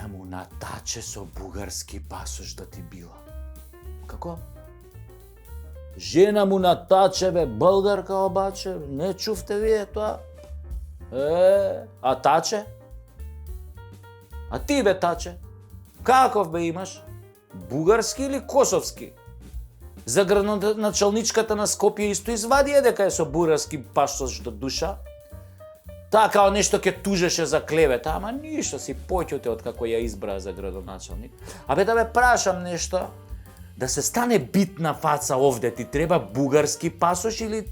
Жена му натаче со бугарски пасош да ти била. Како? Жена му натаче, бе, българка обаче, не чувте вие тоа? А таче? А ти, бе, таче? Каков, бе, имаш? Бугарски или косовски? За градоначалничката на Скопје исто извади дека е со бугарски пасош до душа. Таа као нешто ќе тужеше за клевета, ама ништо си поќуте од како ја избра за градоначалник. Абе да ве прашам нешто, да се стане битна фаца овде, ти треба бугарски пасош или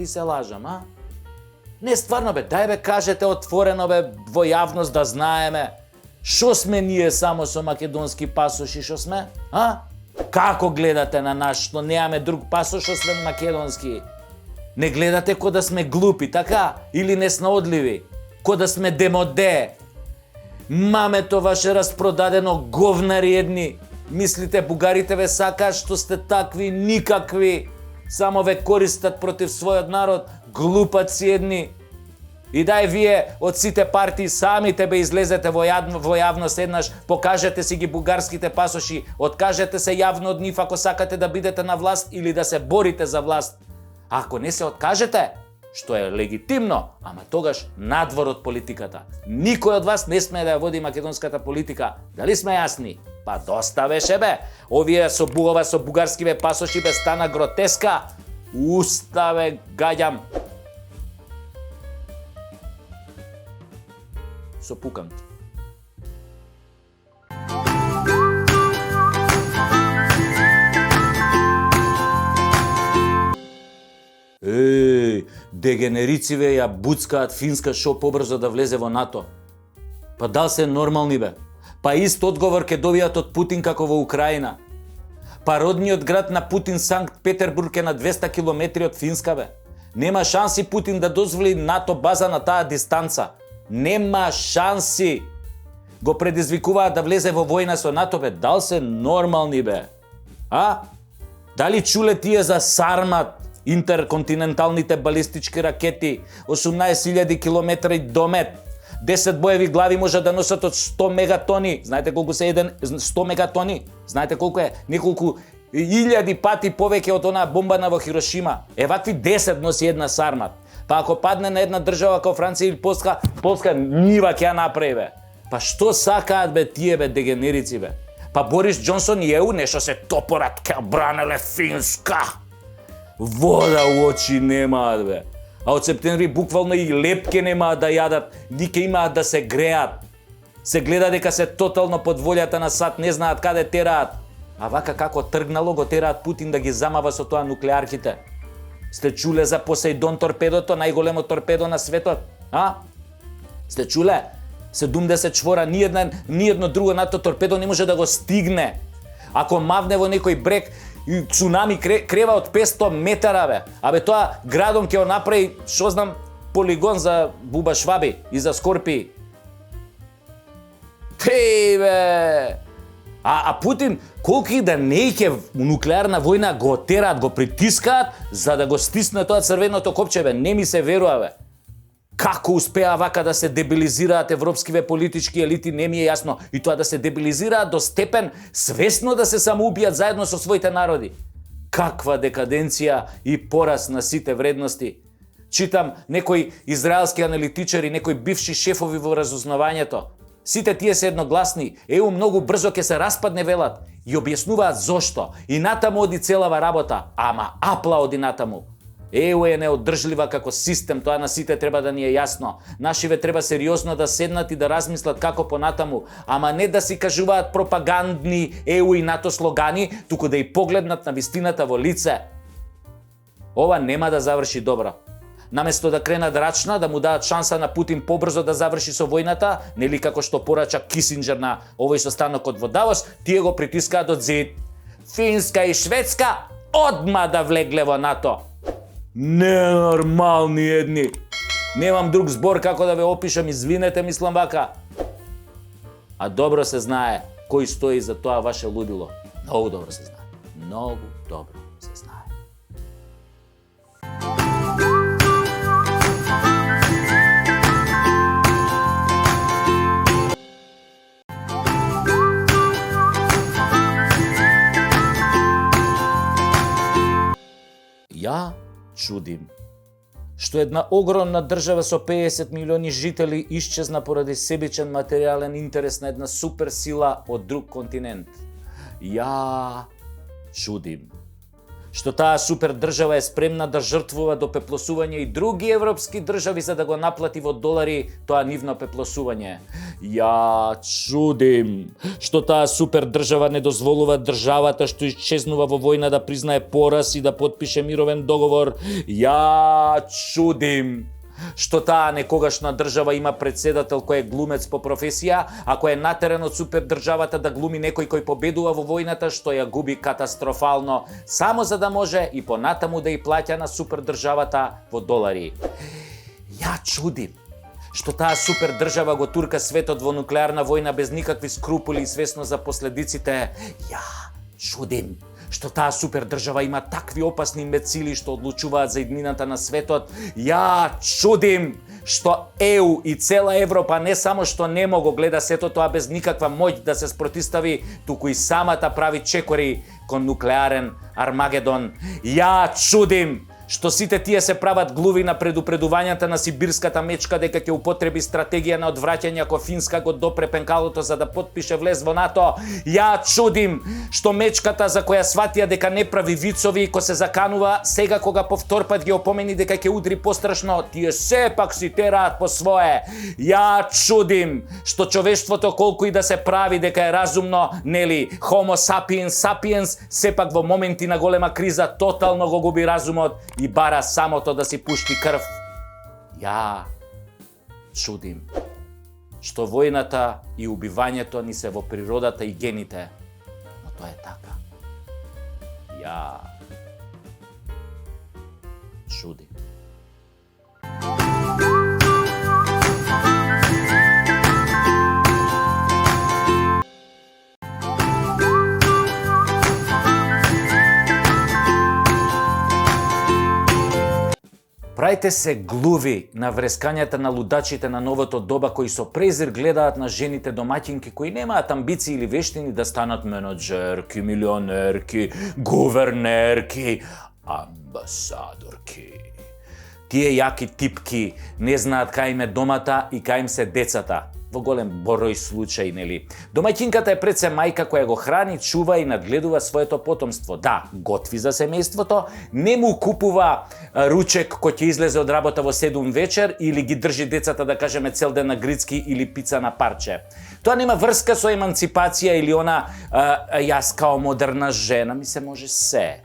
се лажам, а? Не, стварно бе, дај бе кажете отворено бе во јавност да знаеме шо сме ние само со македонски пасош и шо сме, а? Како гледате на нас што немаме друг пасош освен македонски? Не гледате ко да сме глупи, така? Или неснаодливи? Ко да сме демоде? Мамето ваше распродадено, говнари едни. Мислите бугарите ве сакаат што сте такви никакви. Само ве користат против својот народ, глупаци едни. И дај вие од сите партии самите бе излезете во јавност еднаш, покажете си ги бугарските пасоши, откажете се јавно од нив ако сакате да бидете на власт или да се борите за власт. Ако не се откажете, што е легитимно, ама тогаш надвор од политиката. Никој од вас не смее да ја води македонската политика. Дали сме јасни? Па доста беше бе. Овие со бугарски бе пасоши бе стана гротеска. Уставе гаѓам. Сопукам ти. Дегенерициве ја буцкаат Финска шо побрзо да влезе во НАТО. Па дал се нормални бе? Па ист одговор ке добијат од Путин како во Украина. Па родниот град на Путин, Санкт Петербург, е на 200 километри од Финска бе. Нема шанси Путин да дозволи НАТО база на таа дистанца. Нема шанси. Го предизвикуваат да влезе во војна со НАТО бе. Дал се нормални бе? А? Дали чуле тие за Сармат? Интерконтиненталните балистички ракети, 18.000 километри домет, 10 боеви глави може да носат од 100 мегатони. Знаете колку се 100 мегатони? Знаете колку е? Неколку илјади пати повеќе од онаа бомба во Хирошима. Вакви 10 носи една Сармат. Па ако падне на една држава како Франција или Полска нива ќе ја направи бе. Па што сакаат бе тие бе дегенерици бе? Па Борис Џонсон и ЕУ нешто се топорат ке бранеле Финска. Вода у очи немаат бе. А од септември буквално и лепке немаат да јадат, ни ке имаат да се греат. Се гледа дека се тотално под волјата на САД, не знаат каде тераат. А вака како тргнало го тераат Путин да ги замава со тоа нуклеарките. Сте чуле за Посейдон торпедото, најголемо торпедо на светот? А? Сте чуле? 70 чвора, ни едно друго НАТО торпедо не може да го стигне. Ако мавне во некој брег, и цунами крева од 500 метара бе. Абе тоа градом ќе го направи, што знам, полигон за бубашваби и за скорпии. Бе! А Путин, колку и да не ќе нуклеарна војна, го тераат, го притискаат за да го стисне тоа црвеното копче бе. Не ми се верува бе. Како успеа вака да се дебилизираат европскиве политички елити, не ми е јасно. И тоа да се дебилизираат до степен свесно да се самоубијат заедно со своите народи. Каква декаденција и пораз на сите вредности. Читам некои израелски аналитичари, некои бивши шефови во разузнавањето. Сите тие се едногласни. ЕУ многу брзо ќе се распадне велат и објаснуваат зошто. И натаму оди целава работа, ама апла оди натаму. ЕУ е неодржлива како систем, тоа на сите треба да ни е јасно. Нашиве треба сериозно да седнат и да размислат како понатаму, ама не да си кажуваат пропагандни ЕУ и НАТО слогани, туку да и погледнат на вистината во лице. Ова нема да заврши добро. Наместо да кренат рачна, да му дадат шанса на Путин побрзо да заврши со војната, нели како што порача Кисинџер на овој состанокот во Давос, тие го притискаат од зид. Финска и Шведска одма да влегле во НАТО. Ненормални едни. Немам друг збор како да ве опишам, извинете, мислам вака. А добро се знае кој стои за тоа ваше лудило. Многу добро се знае. Многу добро се знае. Ја чудим што една огромна држава со 50 милиони жители исчезна поради себичен материјален интерес на една суперсила од друг континент. Ја чудим што таа супердржава е спремна да жртвува до пеплосување и други европски држави за да го наплати во долари тоа нивно пеплосување. Ја чудим што таа супердржава не дозволува државата што исчезнува во војна да признае пораз и да потпише мировен договор. Ја чудим што таа некогашна држава има председател кој е глумец по професија, а кој е натеран од супердржавата да глуми некој кој победува во војната, што ја губи катастрофално, само за да може и понатаму да ја плаќа на супердржавата во долари. Ја чудим што таа супердржава го турка светот во нуклеарна војна без никакви скрупули и свесно за последиците. Ја чудим што таа супердржава има такви опасни имбецили што одлучуваат за иднината на светот. Ја чудим што ЕУ и цела Европа не само што не го гледа сето тоа без никаква моќ да се спротистави, туку и самата прави чекори кон нуклеарен Армагедон. Ја чудим што сите тие се прават глуви на предупредувањата на сибирската мечка дека ќе употреби стратегија на одвраќање ако Финска го допре пенкалото за да потпише влез во НАТО. Ја чудим што мечката за која сватија дека не прави вицови кога се заканува, сега кога повторпат ги опомени дека ќе удри пострашно, тие сепак си тераат по свое. Ја чудим што човештвото колку и да се прави дека е разумно, нели, Homo sapiens sapiens, сепак во моменти на голема криза тотално го губи разумот и бара самото да си пушти крв. Ја чудим што војната и убивањето ни се во природата и гените, но тоа е така. Ја чудим. Прајте се глуви на врескањата на лудачите на новото доба кои со презир гледаат на жените домаќинки кои немаат амбиции или вештини да станат менаџерки, милионерки, гувернерки, амбасадорки. Тие јаки типки не знаат кај им е домата и кај им се децата. Во голем број случаи, нели? Домаќинката е пред се мајка која го храни, чува и надгледува своето потомство. Да, готви за семејството, не му купува ручек кој ќе излезе од работа во 7 вечер или ги држи децата, да кажеме, цел ден на грицки или пица на парче. Тоа нема врска со еманципација или она јас као модерна жена, ми се може се.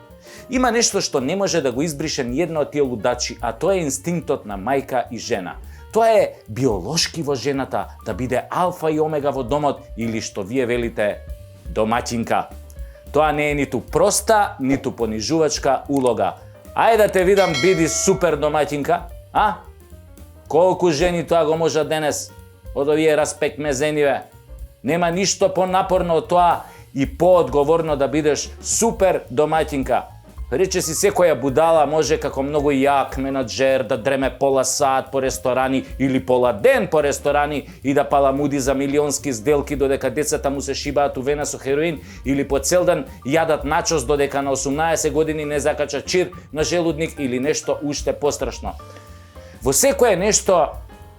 Има нешто што не може да го избрише ни една од тие лудачи, а тоа е инстинктот на мајка и жена. Тоа е биолошки во жената да биде алфа и омега во домот или што вие велите домаќинка. Тоа не е ниту проста, ниту понижувачка улога. Ајде да те видам биди супер домаќинка, а? Колку жени тоа го можат денес од овие распекмезениве? Нема ништо понапорно од тоа и поодговорно да бидеш супер домаќинка. Рече си секоја будала може како многу јак менаџер да дреме пола сат по ресторани или пола ден по ресторани и да паламуди за милионски сделки додека децата му се шибаат увена со хероин или по цел ден јадат начос додека на 18 години не закача чир на желудник или нешто уште пострашно. Во секое нешто,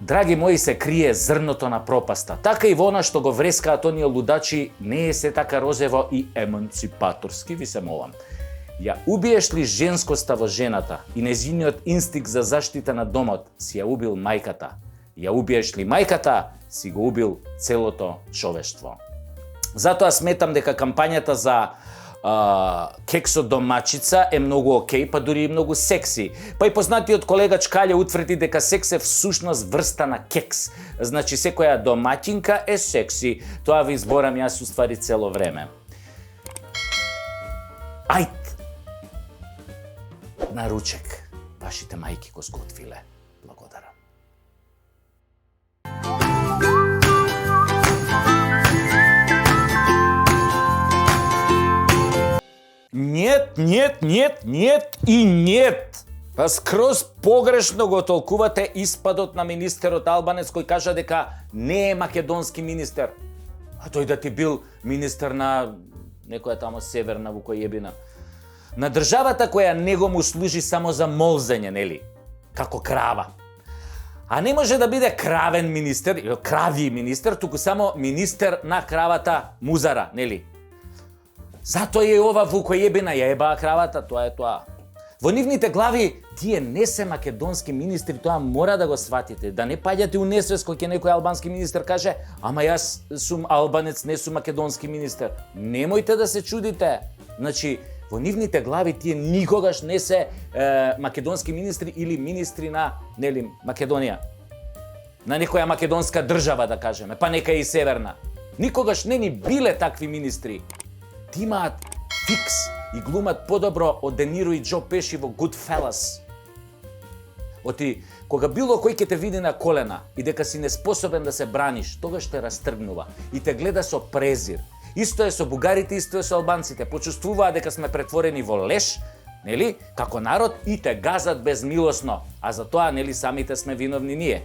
драги мои, се крие зрното на пропаста. Така и во она што го врескаат оние лудачи не е се така розево и еманципаторски, ви се молам. Ја убиеш ли женскоста во жената и нејзиниот инстинкт за заштита на домот, си ја убил мајката. Ја убиеш ли мајката, си го убил целото човештво. Затоа сметам дека кампањата за кексот домачица е многу окей, па дури и многу секси. Па и познатиот колега Чкале утврди дека секс е всушност врста на кекс. Значи секоја домаќинка е секси. Тоа ви зборам јас уствари цело време. Ајд! На ручек, вашите мајки го сготвиле. Благодарам. Нет, нет, нет, нет и нет. Па скроз погрешно го толкувате испадот на министерот Албанец кој кажа дека не е македонски министер. А тој да ти бил министер на некоја тамо северна Вукојебина. На државата која него му служи само за молзење, нели? Како крава. А не може да биде кравен министер, или крави министер, туку само министер на кравата музара, нели? Затоа е ова вуко ебена, ја ебаа кравата, тоа е тоа. Во нивните глави, тие не се македонски министри, тоа мора да го сватите. Да не паѓате у несвест кој ќе некој албански министер каже, ама јас сум албанец, не сум македонски министер. Немојте да се чудите. Значи, во нивните глави тие никогаш не се македонски министри или министри на, нели, Македонија. На некоја македонска држава, да кажеме, па нека и северна. Никогаш не ни биле такви министри. Ти имаат фикс и глумат подобро од Де Ниро и Џо Пеши во Goodfellas. Оти, кога било кој ќе те види на колена и дека си неспособен да се браниш, тогаш те растргнува и те гледа со презир. Исто е со бугарите, исто е со албанците. Почувствуваат дека сме претворени во леш, нели, како народ и те газат безмилосно, а за тоа, нели, самите сме виновни ние.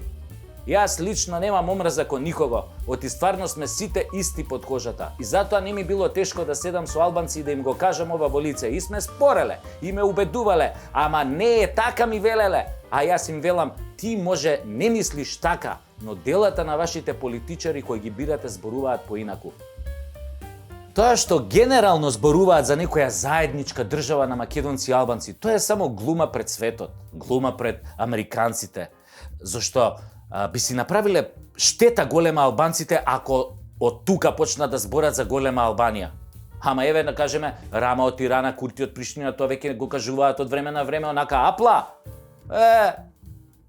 Јас лично немам омрза кон никого, оти стварно сме сите исти под кожата. И затоа не ми било тешко да седам со албанци и да им го кажам ова во лице. И сме спореле, и ме убедувале, ама не е така ми велеле. А јас им велам, ти може не мислиш така, но делата на вашите политичари кои ги бирате зборуваат поинаку. Тоа што генерално зборуваат за некоја заедничка држава на македонци и албанци, тоа е само глума пред светот, глума пред американците. Зашто би си направиле штета голема албанците ако од тука почнат да зборат за голема Албанија. Ама еве да кажеме, Рама од Тирана, Курти од Приштина, тоа веќе го кажуваат од време на време онака апла.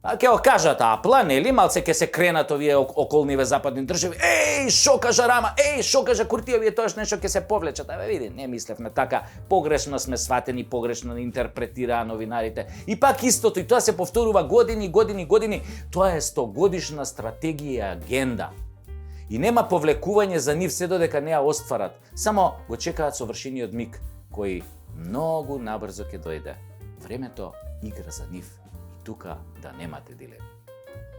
А ќе го кажат апла, нели, малце ќе се кренат овие околниве западни држави. Еј, шо кажа Рама, еј, шо кажа Курти, овие тоаш нешто ќе се повлечат. Абе види, не мислевме така, погрешно сме сватени, погрешно интерпретираа новинарите. И пак истото, и тоа се повторува години. Тоа е 100-годишна стратегија и агенда. И нема повлекување за нив се додека не ја остварат. Само го чекаат совршениот миг, кој многу набрзо ќе дојде. Времето игра за нив. Тука да немате дилеми.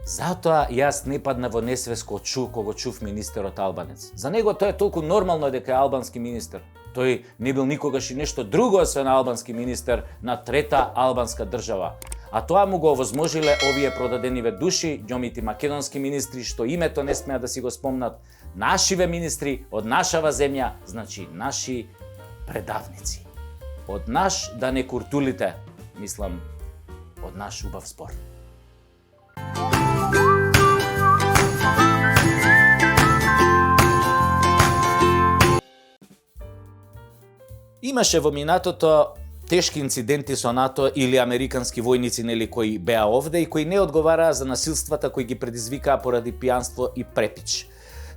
Затоа јас не падна во несвест кога чув министерот албанец. За него тоа е толку нормално дека е албански министер. Тој не бил никогаш и нешто друго освен албански министер на трета албанска држава. А тоа му го овозможиле овие продадениве души, ѓомити македонски министри, што името не смеат да си го спомнат, нашиве министри од нашава земја, значи наши предавници. Од наш да не куртулите, мислам, од наш убав збор. Имаше во минатото тешки инциденти со НАТО или американски војници, нели, кои беа овде и кои не одговараа за насилствата кои ги предизвикаа поради пијанство и препич.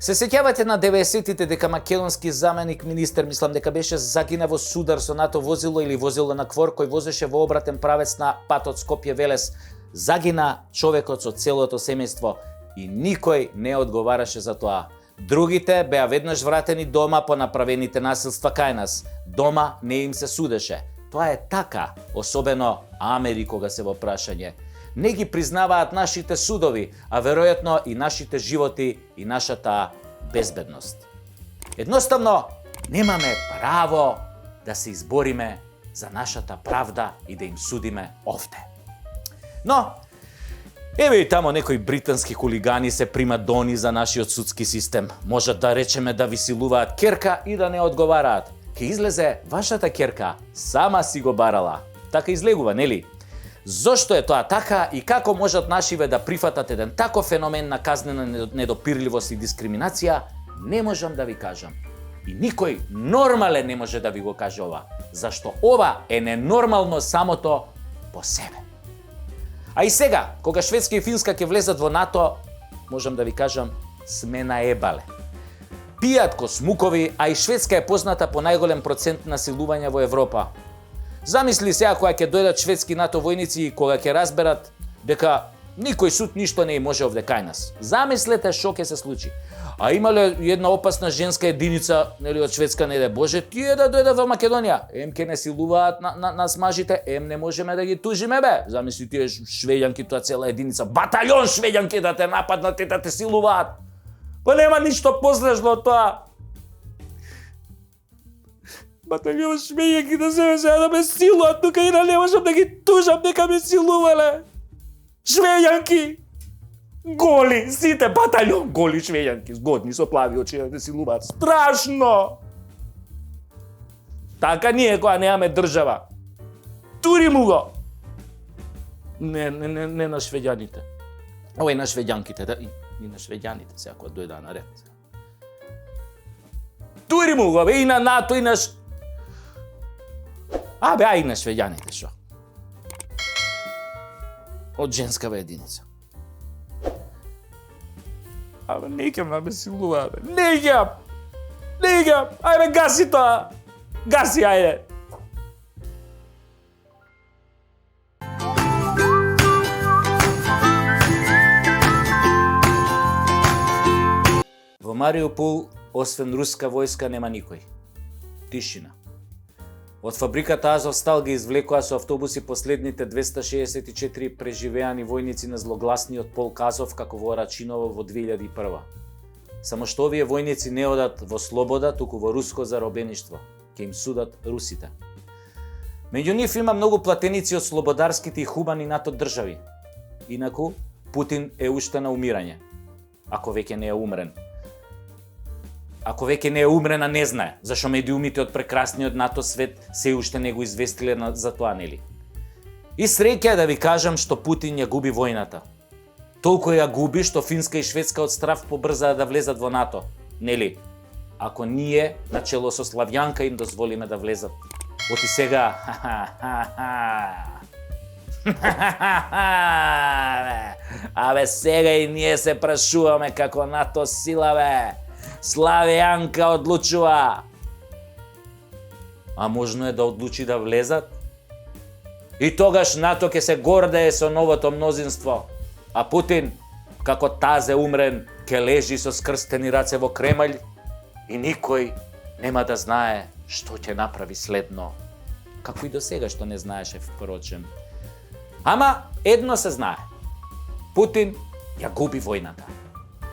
Се сеќавате на 90-тите дека македонски заменик министер, мислам дека беше, загина во судар со НАТО возило или возило на квор кој возеше во обратен правец на патот Скопје-Велес. Загина човекот со целото семејство и никој не одговараше за тоа. Другите беа веднаш вратени дома по направените насилства кај нас. Дома не им се судеше. Тоа е така, особено Амери кога се во прашање. Не ги признаваат нашите судови, а веројатно и нашите животи и нашата безбедност. Едноставно, немаме право да се избориме за нашата правда и да им судиме овде. Но, еве и тамо некои британски хулигани се примадони за нашиот судски систем. Можат да речеме да ви силуваат керка и да не одговараат. Ке излезе вашата керка, сама си го барала. Така излегува, нели? Зошто е тоа така и како можат нашиве да прифатат еден таков феномен на казнена недопирливост и дискриминација, не можам да ви кажам. И никој нормален не може да ви го каже ова, зашто ова е ненормално самото по себе. А и сега, кога Шведска и Финска ќе влезат во НАТО, можам да ви кажам, сме наебале. Пијат ко смукови, а и Шведска е позната по најголем процент насилување во Европа. Замисли сега кога ќе дојдат шведски НАТО војници и кога ќе разберат дека никој суд ништо не може овде кај нас. Замислете што ќе се случи. А имале една опасна женска единица, нели, од Шведска, не дај Боже, тие да дојдат во Македонија. Ем ќе не силуваат нас мажите, ем не можеме да ги тужиме, бе. Замисли тие швеѓанки, тоа цела единица, батальон швеѓанки да те нападнат и да те силуваат. Па нема ништо позлежно од тоа. батальон швејаки да се да ме силуваат, тука и не можам да ги тужам дека ме силувале. Швејанки! Голи, сите батальон голи швејанки, згодни со плави очи да силуваат. Страшно! Така ние која немаме држава. Тури му го! Не на швеѓаните. Ова и на швеѓанките, да, и на швеѓаните сега кога дојдаа на ред. Тури му го, бе, и на НАТО, и на и на швеѓаните, шо? Од женскава единица. Не ќе ме силува, бе. Не ќе! Ајде, гаси тоа! Гаси, ајде! Во Мариупол, освен руска војска, нема никој. Тишина. Од фабриката Азовстал ги извлекоа со автобуси последните 264 преживеани војници на злогласниот полк Азов како во Рачиново во 2001. Само што овие војници не одат во слобода, туку во руско заробеништво. Ке им судат русите. Меѓу нив има многу платеници од слободарските и хумани НАТО држави. Инаку, Путин е уште на умирање. Ако веќе не е умрен. Ако веќе не е умрена, не знае, зашо медиумите од прекрасниот НАТО свет се уште не го известиле за тоа, нели? И среќа да ви кажам што Путин ја губи војната. Толку ја губи што Финска и Шведска од страв побрзаа да влезат во НАТО, нели? Ако ние, начело со Славјанка, им дозволиме да влезат. Оти сега, абе сега и ние се прашуваме како НАТО сила, бе. Славјанка одлучува. А можно е да одлучи да влезат? И тогаш НАТО ќе се гордее со новото мнозинство. А Путин, како тазе умрен, ќе лежи со скрстени раце во Кремљ и никој нема да знае што ќе направи следно. Како и до сега што не знаеше, впрочем. Ама едно се знае. Путин ја губи војната.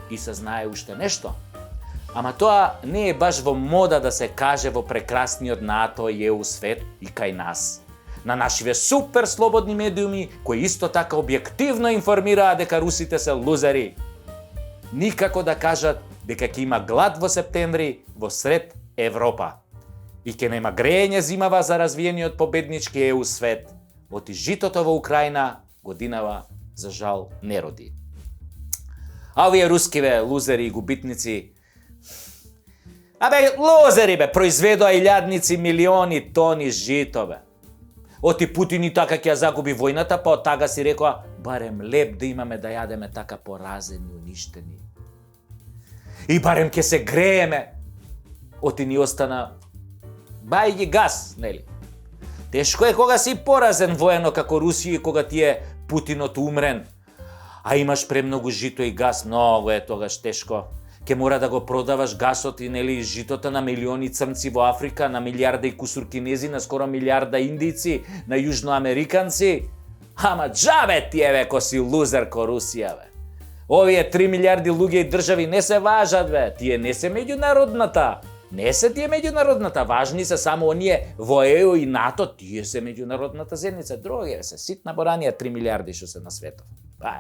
И се знае уште нешто. Ама тоа не е баш во мода да се каже во прекрасниот НАТО и ЕУ свет и кај нас. На нашиве супер слободни медиуми, кои исто така објективно информираа дека русите се лузери. Никако да кажат дека ќе има глад во септември во сред Европа. И ќе нема грејење зимава за развиениот победнички ЕУ свет. Оти житото во Украина годинава, за жал, не роди. А овие рускиве лузери и губитници, лозери, бе, произведоа илјадници милиони тони жито, бе. Оти Путин и така ќе ја загуби војната, па од тага си рекоа, барем леп да имаме да јадеме така поразени, уништени. И барем ќе се грееме. Оти ни остана бајги газ, нели? Тешко е кога си поразен воено како Русија и кога ти е Путинот умрен. А имаш премногу жито и газ, многу е тогаш тешко. Ке мора да го продаваш гасот и нели житото на милиони црнци во Африка, на милиарда и кусур кинези, на скоро милиарда индици, на јужноамериканци. Ама джабе ти е, бе, ко си лузер ко Русија, бе. Овие 3 милиарди луѓе и држави не се важат, бе. Тие не се меѓународната. Не се тие меѓународната. Важни се само оние во ЕУ и НАТО. Тие се меѓународната заедница. Други се ситна боранија 3 милиарди што се на светот.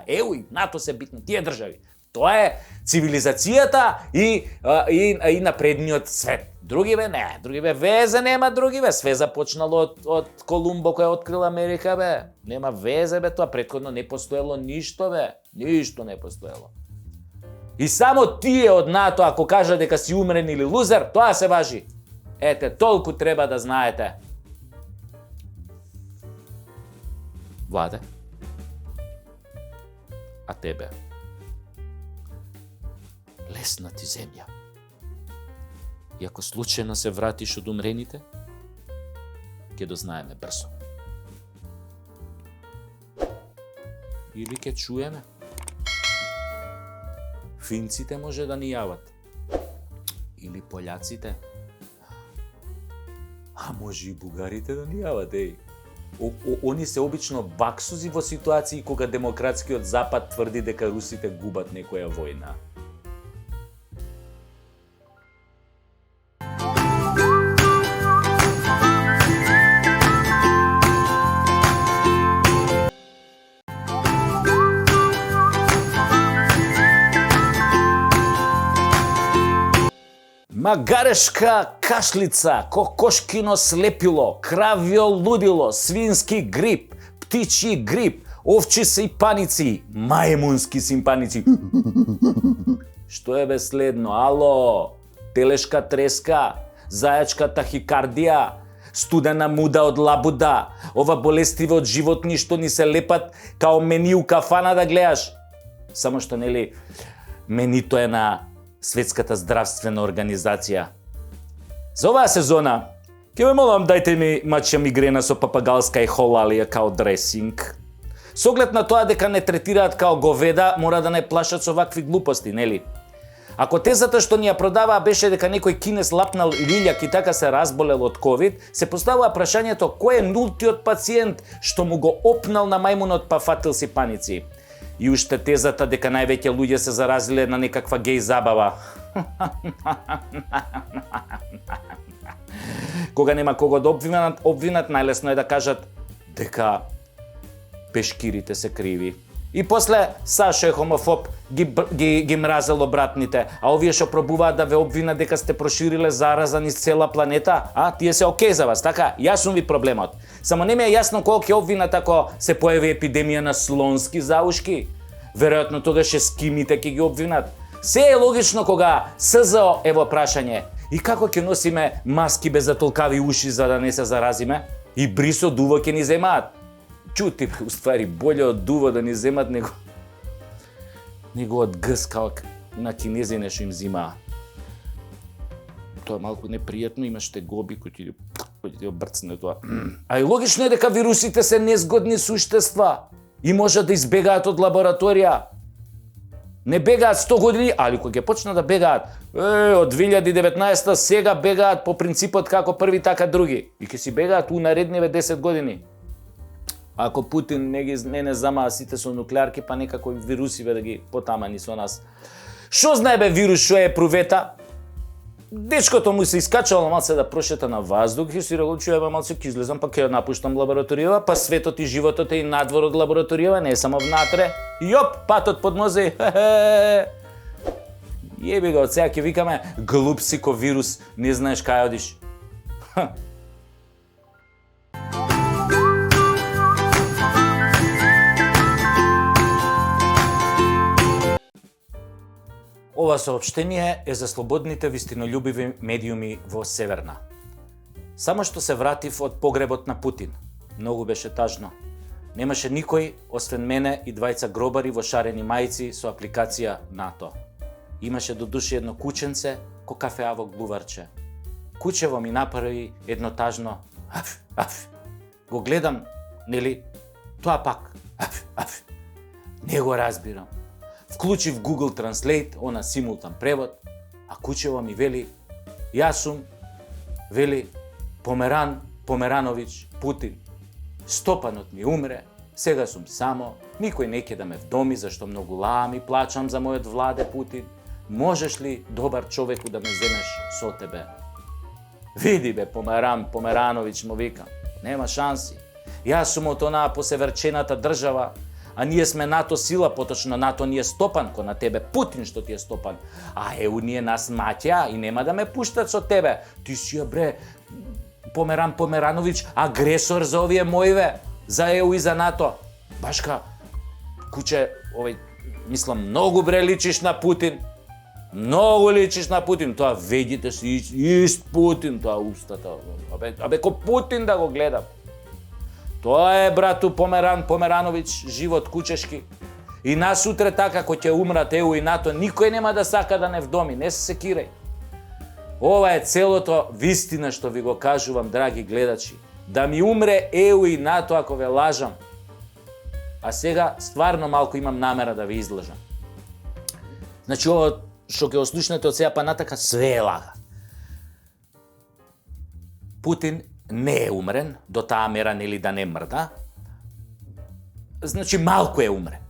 ЕУ и НАТО се битни, тие држави. Тоа е цивилизацијата и напредниот свет. Други бе не, други бе везе нема, други бе. Све започнало од Колумбо кој открил Америка, бе. Нема везе, бе, тоа претходно не постоело ништо, бе. Ништо не постоело. И само тие од НАТО, ако кажа дека си умрен или лузер, тоа се важи. Ете, толку треба да знаете. Владе, а тебе? Лесна ти земја. И ако случајно се вратиш од умрените, ќе дознаеме брзо. Или ќе чуеме. Финците може да ни јават. Или пољаците. А може и бугарите да ни јават, еј. Они се обично баксузи во ситуации кога демократскиот запад тврди дека русите губат некоја војна. магарешка кашлица, кокошкино слепило, кравјо лудило, свински грип, птичји грип, овчи сипаници, мајмунски симпаници. Што е бе следно? Ало, телешка треска, зајачка тахикардија, студена муда од лабуда, ова болестиве од животни што ни се лепат као мени у кафана да гледаш. Само што нели менито е на Светската здравствена организација. За оваа сезона, ќе ве молам дајте ми мачја мигрена со папагалска ехолалија као дресинг. Со оглед на тоа дека не третираат као говеда, мора да не плашат со вакви глупости, нели? Ако тезата што ни ја продаваа беше дека некој кинес лапнал лилјак и така се разболел од ковид, се поставува прашањето кој е нултиот пациент што му го опнал на мајмунот па фатил сипаници. И уште тезата дека највеќе луѓе се заразиле на некаква геј забава. Кога нема кого да обвинат, најлесно е да кажат дека пешкирите се криви. И после Сашо е хомофоб, ги мразел обратните, а овие што пробуваат да ве обвинат дека сте прошириле зараза низ цела планета, тие се окей за вас, така? Јас сум ви проблемот. Само не ми е јасно колку ќе обвинат ако се појави епидемија на слонски заушки. Веројатно тогаш ескимите ќе ги обвинат. Се е логично кога СЗО е во прашање. И како ќе носиме маски без затолкави уши за да не се заразиме? И брисо дуво ќе ни земаат. Чути, уствари, болje од дуво да ни земат него од гс као на кинезине што им зимаа. Тоа е малку непријатно, имаш тегоби кои ти обрцне тоа. А и логично е дека вирусите се незгодни суштества и можат да избегаат од лабораторија. Не бегаат 100 години, али кога ќе почнат да бегаат, од 2019 сега бегаат по принципот како први така други. И ќе си бегаат у наредниве 10 години. Ако Путин не замаа сите со нуклеарки, па некако вирусиве да ги потамани со нас. Шо знае бе вирус, шо е прувета? Дечкото му се искачало малце да прошета на воздух и си рекол, чује бе малце ќе излезам, па ќе ја напуштам лабораторија, па светот и животот е и надвор од лабораторија, не е само внатре. Јоп, патот под нозе и јеби го, од сега ќе викаме глуп си ко вирус, не знаеш кај одиш. Ова соопштение е за слободните вистинољубиви медиуми во Северна. Само што се вратив од погребот на Путин. Многу беше тажно. Немаше никој, освен мене и двајца гробари во шарени мајци со апликација НАТО. Имаше до души едно кученце ко кафеаво глуварче. Кучево ми направи едно тажно аф. Го гледам, нели, тоа пак аф. Не го разбирам. Вклучив Google Translate, она симултан превод, а кучево ми вели, јас сум, вели, Померановиќ, Путин. Стопанот ми умре, сега сум само, никој не ќе да ме вдоми, зашто многу лами плачам за мојот владе Путин. Можеш ли, добар човеку, да ме земеш со тебе? Види бе, Померановиќ му вика, нема шанси. Јас сум од онаа посеверчената држава, а ние сме НАТО сила, поточно НАТО ни е стопан, ко на тебе Путин што ти е стопан. А ЕУ ние нас маќа и нема да ме пуштат со тебе. Ти си бре, Померановиќ, агресор за овие моиве, за ЕУ и за НАТО. Башка, куче, мислам, многу бре личиш на Путин. Многу личиш на Путин. Тоа вегите си ист Путин, тоа устата. Абе, ко Путин да го гледам. Тоа е, брату Померановиќ, живот кучешки. И нас утре така, кој ќе умрат ЕУ и НАТО, никој нема да сака да не вдоми, не се секирај. Ова е целото вистина што ви го кажувам, драги гледачи. Да ми умре ЕУ и НАТО ако ве лажам. А сега стварно малку имам намера да ви излажам. Значи, ова што ќе ослушнете од сега па натака, све е лага. Путин не е умрен, до таа мера нели да не мрда. Значи малку е умрен.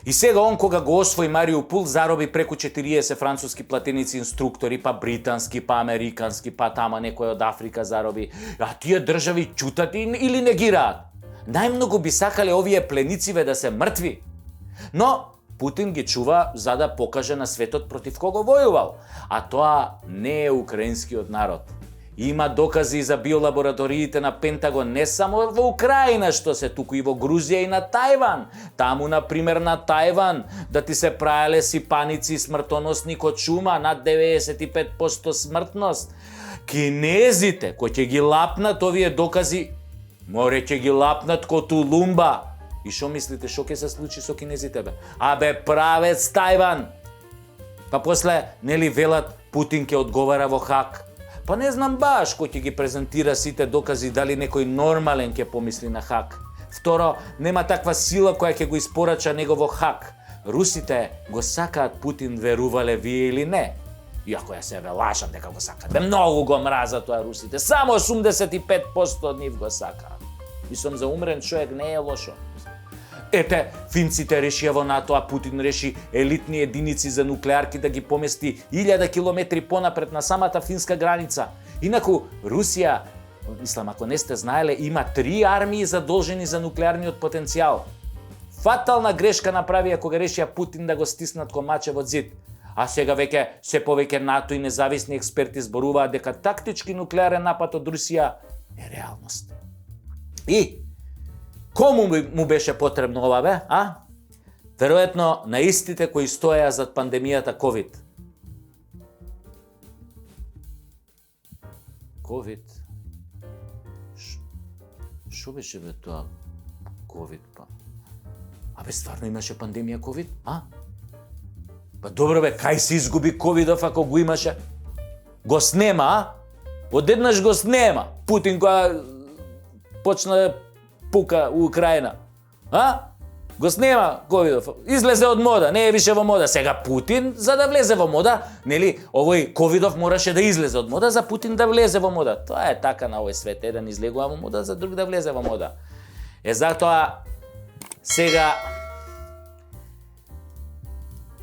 И сега он кога го освои Мариупол зароби преку 40 француски платеници инструктори, па британски, па американски, па тама некој од Африка зароби. А тие држави чутат или негираат. Најмногу би сакале овие пленициве да се мртви. Но Путин ги чува за да покаже на светот против кого војувал. А тоа не е украинскиот народ. Има докази за биолабораториите на Пентагон не само во Украина што се, туку и во Грузија и на Тајван. Таму, например, на Тајван, да ти се праеле сипаници смртоносни код шума, над 95% смртност. Кинезите, кои ќе ги лапнат овие докази, море ќе ги лапнат ко Тулумба. И шо мислите, шо ќе се случи со кинезите, бе? Правец Тајван. Па после, нели велат, Путин ќе одговара во Хаг. Па не знам баш кој ќе ги презентира сите докази, дали некој нормален ќе помисли на Хаг. Второ, нема таква сила која ќе го испорача него во Хаг. Русите го сакаат Путин, верувале вие или не. Иако ја себе лажам дека го сакаат. Бе, многу го мразат тоа русите. Само 85% од нив го сакаат. И сум за умрен човек, не е лошо. Ете, финците решија во НАТО, а Путин реши елитни единици за нуклеарки да ги помести 1000 километри понапред на самата финска граница. Инаку, Русија, мислам, ако не сте знаеле, има 3 армии задолжени за нуклеарниот потенцијал. Фатална грешка направија кога решија Путин да го стиснат ко маче во зид. А сега веќе се повеќе НАТО и независни експерти зборуваат дека тактички нуклеарен напад од Русија е реалност. И кому му беше потребно ова, бе, а? Веројатно на истите кои стоеа зад пандемијата COVID. COVID? Шо беше, бе, тоа COVID, па? Абе, стварно имаше пандемија COVID, а? Па добро, бе, кај се изгуби ковидов ако го имаше? Го снема, а? Одеднаш го снема. Путин кога почна да пука у Украина. А? Го снема ковидов. Излезе од мода, не е више во мода. Сега Путин, за да влезе во мода, нели, овој ковидов мораше да излезе од мода, за Путин да влезе во мода. Тоа е така на овој свет. Еден излегува во мода, за друг да влезе во мода. Затоа, сега,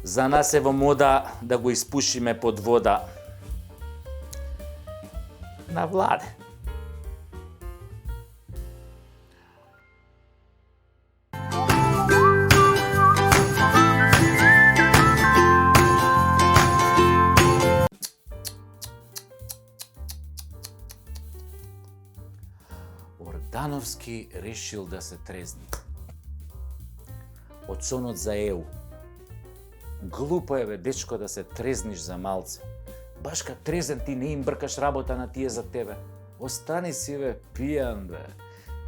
за нас е во мода да го испушиме под вода на Владе. Ордановски решил да се трезни. Од сонот за ЕУ. Глупо е, бе, дечко, да се трезниш за малце. Баш кад трезен ти не им бркаш работа на тие за тебе. Остани си, бе, пијан, бе.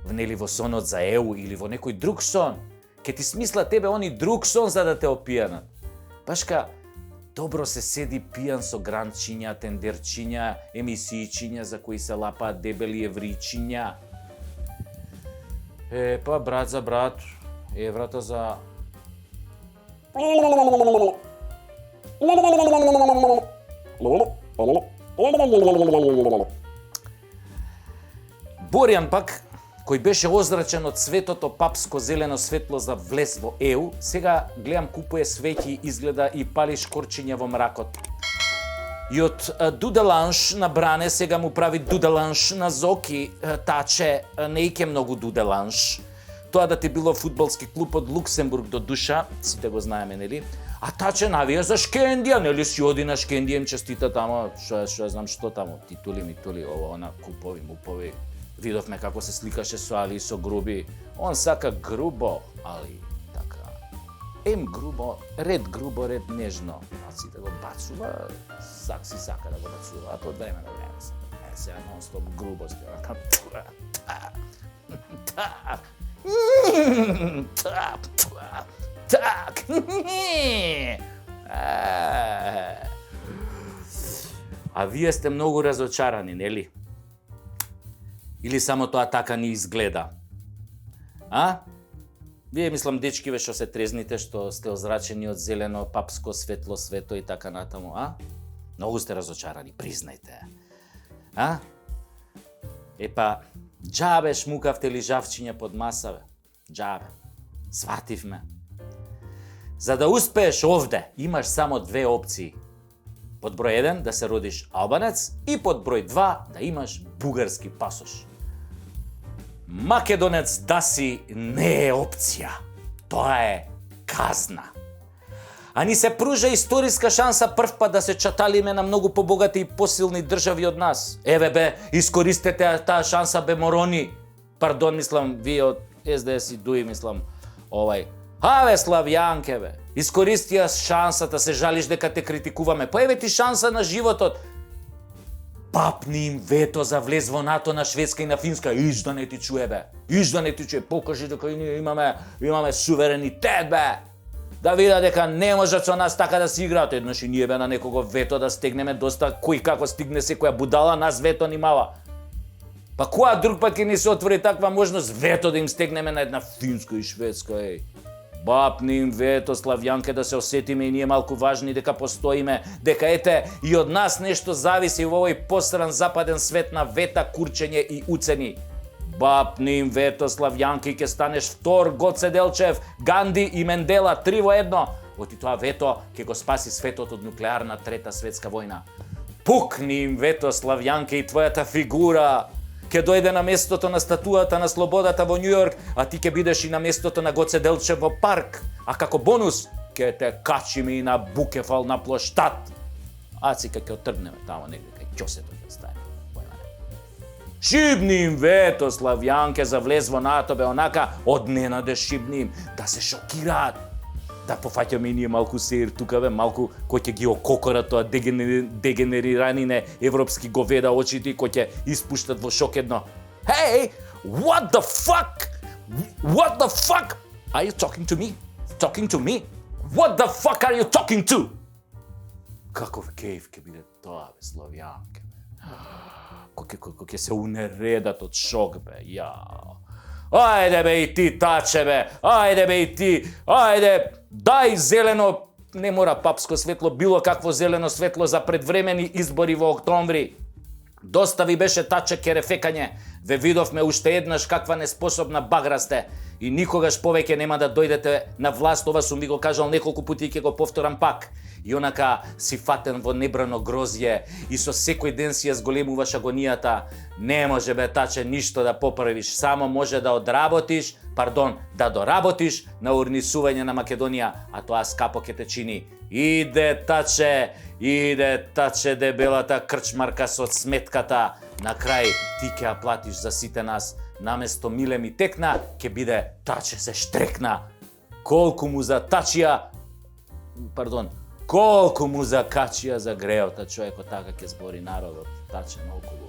Нели во сонот за ЕУ или во некој друг сон. Ке ти смисла тебе они друг сон за да те опијанат. Баш ка добро се седи пијан со гранчиња, тендерчиња, емисијчиња за кои се лапаат дебели евријчиња. Па брат за брат, еврата за... Борјан пак, кој беше озрачен од светото папско зелено светло за влез во ЕУ, сега гледам купуе свеќи, изгледа и пали шкорчиња во мракот. И од дуделанш на Бране сега му прави дуделанш на Зоки, таче, не ике многу дуделанш. Тоа да ти било фудбалски клуб од Луксембург до душа, сите го знаеме, нели? А таче навија за Шкендија, нели си оди на Шкендија, им честита тамо, шо знам што тамо, титули, ова, она, купови, мупови. Видовме како се сликаше со Али и со Груби. Он сака грубо, Али, така. Грубо, ред нежно. А сите го бацува, си сака да го бацува, а тоа време на време. Сега нон-стоп грубост, так. А вие сте многу разочарани, нели? Или само тоа така ни изгледа? А? Вие, мислам, дечкиве што се трезните, што сте озрачени од зелено, папско, светло, свето и така натаму, а? Многу сте разочарани, признајте. А? Епа, џабе шмукавте лижавчиња под маса, бе. Џабе. Свативме. За да успееш овде, имаш само две опции. Под број 1 да се родиш албанец и под број 2 да имаш бугарски пасош. Македонец да си не е опција. Тоа е казна. А ни се пружа историска шанса прв пат да се чаталиме на многу побогати и посилни држави од нас. Еве бе, искористете таа шанса бе морони. Пардон, мислам, вие од СДС и ДУИ, мислам, Аве, Славјанке, бе, искористија шансата, се жалиш дека те критикуваме. Па еве ти шанса на животот. Папни им вето за влез во НАТО на Шведска и на Финска. Иш да не ти чуе, бе. Иш да не ти чуе. Покажи дека ние имаме суверенитет, бе. Да видат дека не можат со нас така да си играат. Еднаш и ние бе на некого вето да стегнеме доста, кој како стигне секоја будала, нас вето нимава. Па која друг пат ќе ни се отвори таква можност вето да им стегнеме на една Финска и Шведска, еј. Бапни им вето, Славјанке, да се осетиме и ние малку важни дека постоиме, дека ете и од нас нешто зависи во овој посран западен свет на вета, курчење и уцени. Бапни им вето, Славјанке, ќе станеш втор Гоце Делчев, Ганди и Мендела, 3 во 1. Оти тоа вето ќе го спаси светот од нуклеарна трета светска војна. Пукни им вето, Славјанке, и твојата фигура ќе дојде на местото на статуата на слободата во Њујорк, а ти ќе бидеш и на местото на Гоце Делчев во парк. А како бонус, ќе те качиме и на Букефал на плоштад. Ацика ќе отргнеме тамо негде кај ќосето ќе стане. Шибни им вето, Славјанке, за влез во НАТО, бе, онака од ненадеж шибни им, да се шокираат. Да пофаќаме и ние малку сеир тука, бе, малку кој ќе ги ококора тоа дегенериранине европски говеда очите, кој ќе испуштат во шок едно. Hey, what the fuck? What the fuck? Are you talking to me? Talking to me? What the fuck are you talking to? Каков кејф ќе биде тоа, бе, Славјанке, бе. Кој ќе се унередат од шок, бе, јао. Ајде бе и ти, таче, бе, ајде бе и ти, ајде, дај зелено, не мора папско светло, било какво зелено светло за предвремени избори во октомври. Доста ви беше таче керефекање, ве видовме уште еднаш каква неспособна багра сте и никогаш повеќе нема да дојдете на власт, ова сум ви го кажал неколку пати и ќе го повторам пак. И онака си фатен во небрано грозје и со секој ден си ја зголемуваш агонијата. Не може бе таче ништо да поправиш, само може да да доработиш на урнисување на Македонија, а тоа скапо ќе те чини. Иде таче дебелата крчмарка со сметката. На крај ти ќе ја платиш за сите нас. Наместо миле ми текна, ќе биде таче се штрекна. Колку му закачија за греота човекот, така ќе збори народот, таче наоколу.